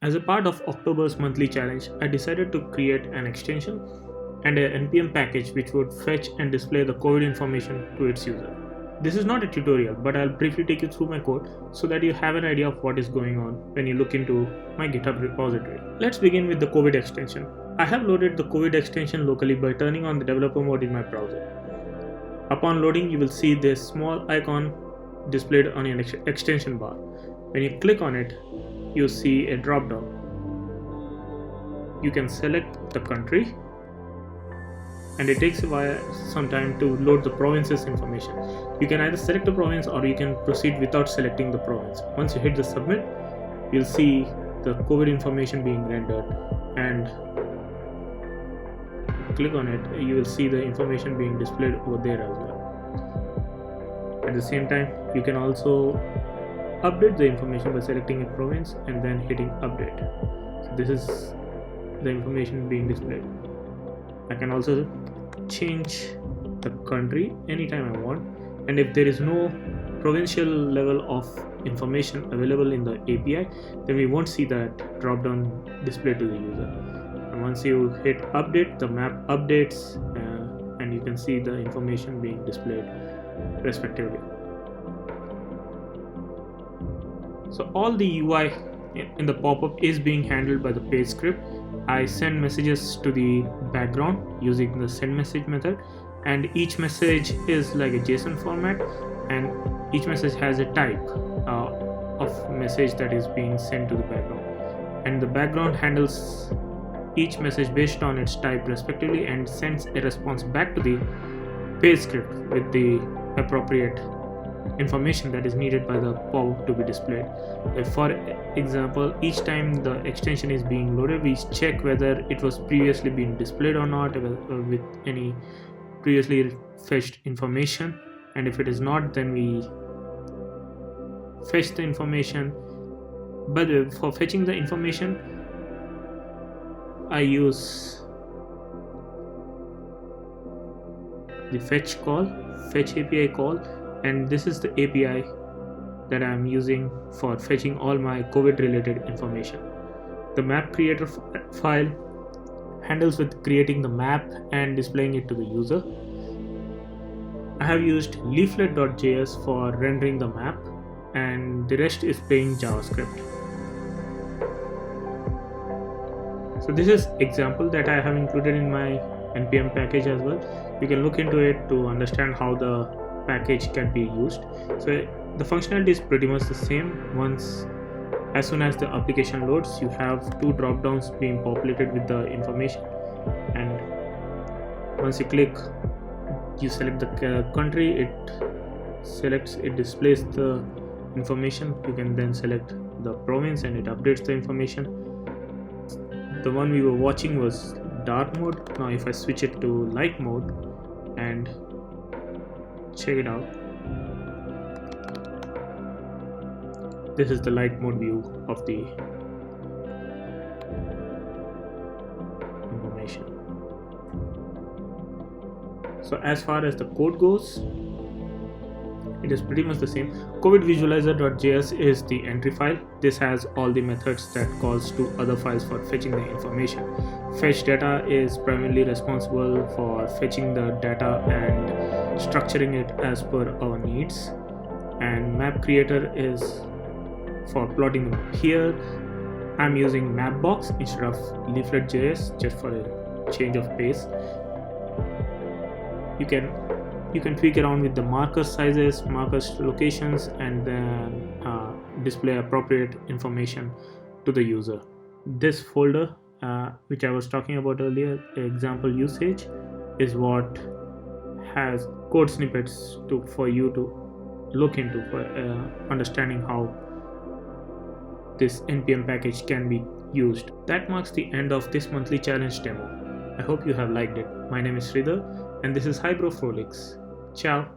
As a part of October's monthly challenge, I decided to create an extension and a npm package which would fetch and display the COVID information to its user. This is not a tutorial, but I'll briefly take you through my code so that you have an idea of what is going on when you look into my GitHub repository. Let's begin with the COVID extension. I have loaded the COVID extension locally by turning on the developer mode in my browser. Upon loading, you will see this small icon displayed on an extension bar. When you click on it, you see a drop down. You can select the country, and it takes some time to load the province's information. You can either select the province or you can proceed without selecting the province. Once you hit the submit, you'll see the COVID information being rendered, and click on it, you will see the information being displayed over there as well. At the same time, you can also update the information by selecting a province and then hitting update. So this is the information being displayed. I can also change the country anytime I want, and if there is no provincial level of information available in the API, then we won't see that drop down displayed to the user. And once you hit update, the map updates and you can see the information being displayed respectively. So all the UI in the pop-up is being handled by the page script. I send messages to the background using the send message method, and each message is like a JSON format, and each message has a type of message that is being sent to the background, and the background handles each message based on its type respectively and sends a response back to the page script with the appropriate information that is needed by the pop-up to be displayed. For example, each time the extension is being loaded, we check whether it was previously been displayed or not with any previously fetched information, and if it is not, then we fetch the information. By the way, for fetching the information, I use the fetch API call, and this is the API that I am using for fetching all my COVID related information. The map creator file handles with creating the map and displaying it to the user. I have used leaflet.js for rendering the map, and the rest is plain JavaScript. So this is example that I have included in my npm package as well. You can look into it to understand how the package can be used. So the functionality is pretty much the same. As soon as the application loads, you have two drop downs being populated with the information, and once you click, you select the country, it displays the information. You can then select the province and it updates the information. The one we were watching was dark mode. Now if I switch it to light mode and check it out, this is the light mode view of the information. So as far as the code goes, it is pretty much the same. COVID visualizer.js is the entry file. This has all the methods that calls to other files for fetching the information. Fetch data is primarily responsible for fetching the data and structuring it as per our needs, and map creator is for plotting the map. Here I'm using Mapbox instead of leaflet.js just for a change of pace. You can tweak around with the marker sizes, markers locations, and then display appropriate information to the user. This folder which I was talking about earlier, example usage, is what has code snippets for you to look into for understanding how this npm package can be used. That marks the end of this monthly challenge demo. I hope you have liked it. My name is Sridhar and this is Hybro Frolix. Ciao.